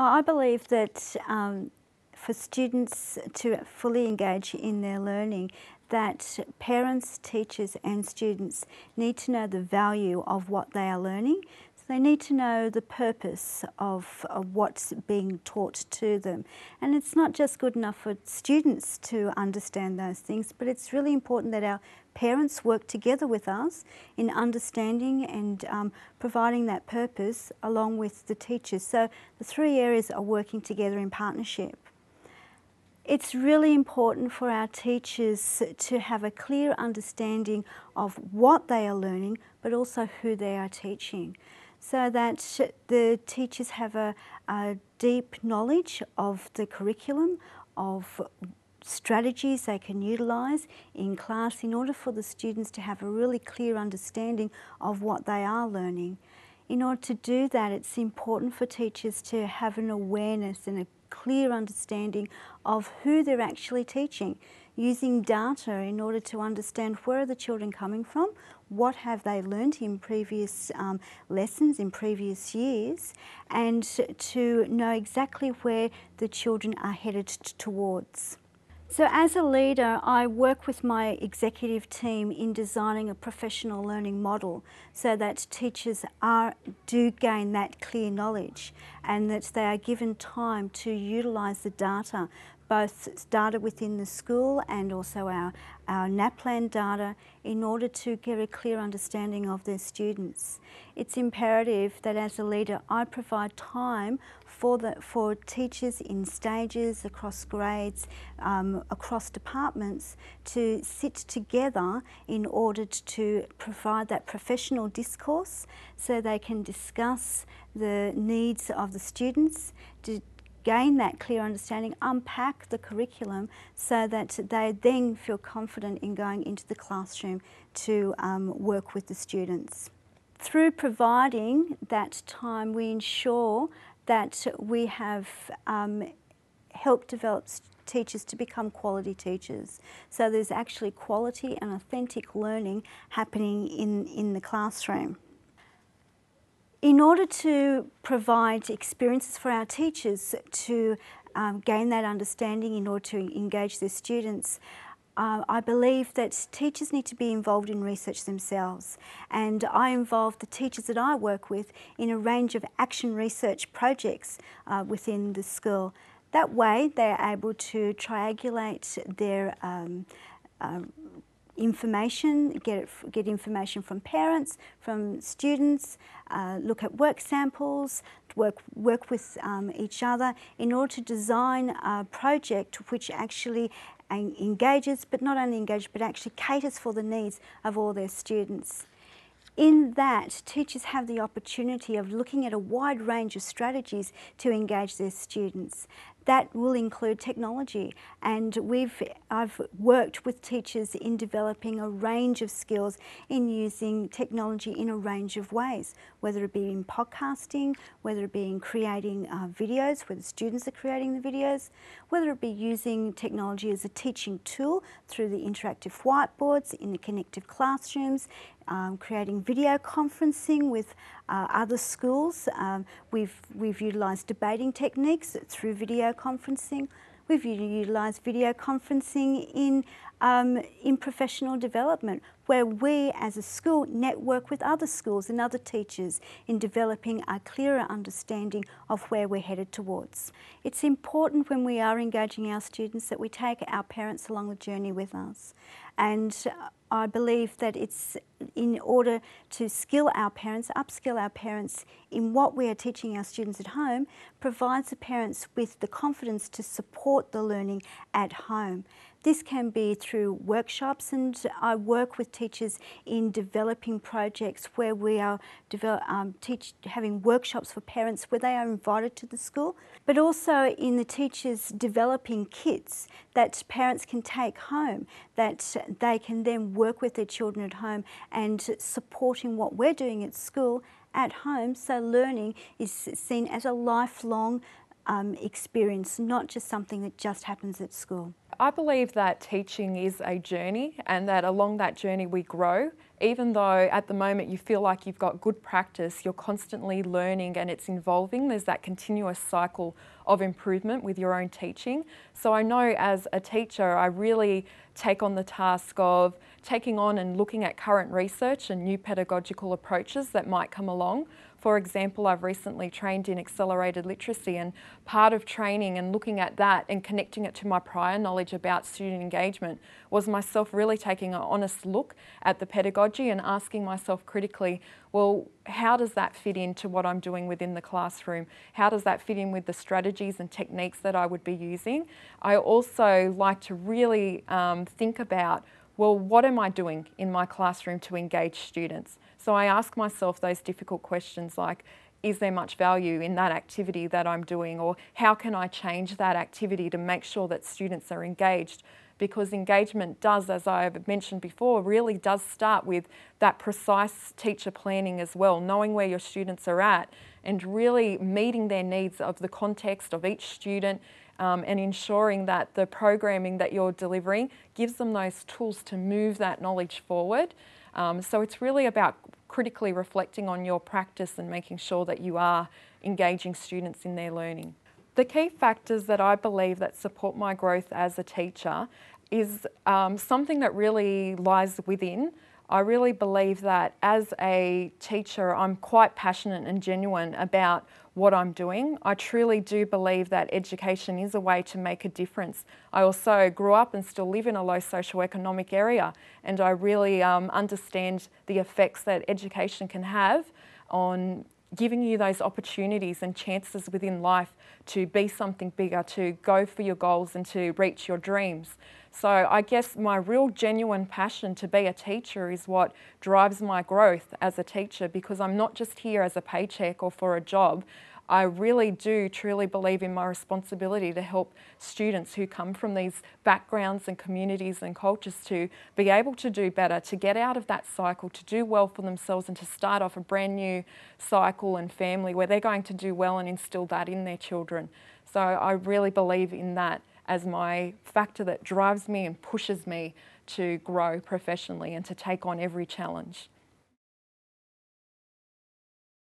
I believe that for students to fully engage in their learning, that parents, teachers and students need to know the value of what they are learning. So they need to know the purpose of what's being taught to them. And it's not just good enough for students to understand those things, but it's really important that our parents work together with us in understanding and providing that purpose along with the teachers. So the three areas are working together in partnership. It's really important for our teachers to have a clear understanding of what they are learning, but also who they are teaching, so that the teachers have a deep knowledge of the curriculum, of strategies they can utilise in class in order for the students to have a really clear understanding of what they are learning. In order to do that, it's important for teachers to have an awareness and a clear understanding of who they're actually teaching, using data in order to understand where are the children coming from, what have they learnt in previous lessons in previous years, and to know exactly where the children are headed towards. So as a leader, I work with my executive team in designing a professional learning model so that teachers do gain that clear knowledge and that they are given time to utilise the data, both data within the school and also our NAPLAN data, in order to get a clear understanding of their students. It's imperative that as a leader I provide time for teachers in stages, across grades, across departments, to sit together in order to provide that professional discourse so they can discuss the needs of the students, to gain that clear understanding, unpack the curriculum so that they then feel confident in going into the classroom to work with the students. Through providing that time, we ensure that we have helped develop teachers to become quality teachers. So there's actually quality and authentic learning happening in the classroom. In order to provide experiences for our teachers to gain that understanding in order to engage their students, I believe that teachers need to be involved in research themselves, and I involve the teachers that I work with in a range of action research projects within the school. That way they are able to triangulate their information, get information from parents, from students, look at work samples, work with each other in order to design a project which actually engages, but not only engages, but actually caters for the needs of all their students. In that, teachers have the opportunity of looking at a wide range of strategies to engage their students. That will include technology, and I've worked with teachers in developing a range of skills in using technology in a range of ways, whether it be in podcasting, whether it be in creating videos, where the students are creating the videos, whether it be using technology as a teaching tool through the interactive whiteboards in the connected classrooms, creating video conferencing with other schools. We've utilised debating techniques through video conferencing. We've utilised video conferencing in professional development, where we as a school network with other schools and other teachers in developing a clearer understanding of where we're headed towards. It's important when we are engaging our students that we take our parents along the journey with us. And I believe that it's in order to skill our parents, upskill our parents in what we are teaching our students at home, provides the parents with the confidence to support the learning at home. This can be through workshops, and I work with teachers in developing projects where we are having workshops for parents where they are invited to the school, but also in the teachers developing kits that parents can take home, that they can then work with their children at home and supporting what we're doing at school at home, so learning is seen as a lifelong experience, not just something that just happens at school. I believe that teaching is a journey, and that along that journey we grow even though at the moment you feel like you've got good practice, you're constantly learning and it's evolving. There's that continuous cycle of improvement with your own teaching. So I know as a teacher, I really take on the task of taking on and looking at current research and new pedagogical approaches that might come along. For example, I've recently trained in accelerated literacy, and part of training and looking at that and connecting it to my prior knowledge about student engagement was myself really taking an honest look at the pedagogy and asking myself critically, well, how does that fit into what I'm doing within the classroom? How does that fit in with the strategies and techniques that I would be using? I also like to really think about, well, what am I doing in my classroom to engage students? So I ask myself those difficult questions like, is there much value in that activity that I'm doing? Or how can I change that activity to make sure that students are engaged? Because engagement does, as I've mentioned before, really does start with that precise teacher planning as well, knowing where your students are at and really meeting their needs of the context of each student, and ensuring that the programming that you're delivering gives them those tools to move that knowledge forward. So it's really about critically reflecting on your practice and making sure that you are engaging students in their learning. The key factors that I believe that support my growth as a teacher is something that really lies within. I really believe that as a teacher, I'm quite passionate and genuine about what I'm doing. I truly do believe that education is a way to make a difference. I also grew up and still live in a low socioeconomic area, and I really understand the effects that education can have on giving you those opportunities and chances within life to be something bigger, to go for your goals and to reach your dreams. So I guess my real genuine passion to be a teacher is what drives my growth as a teacher, because I'm not just here as a paycheck or for a job. I really do truly believe in my responsibility to help students who come from these backgrounds and communities and cultures to be able to do better, to get out of that cycle, to do well for themselves and to start off a brand new cycle and family where they're going to do well and instill that in their children. So I really believe in that as my factor that drives me and pushes me to grow professionally and to take on every challenge.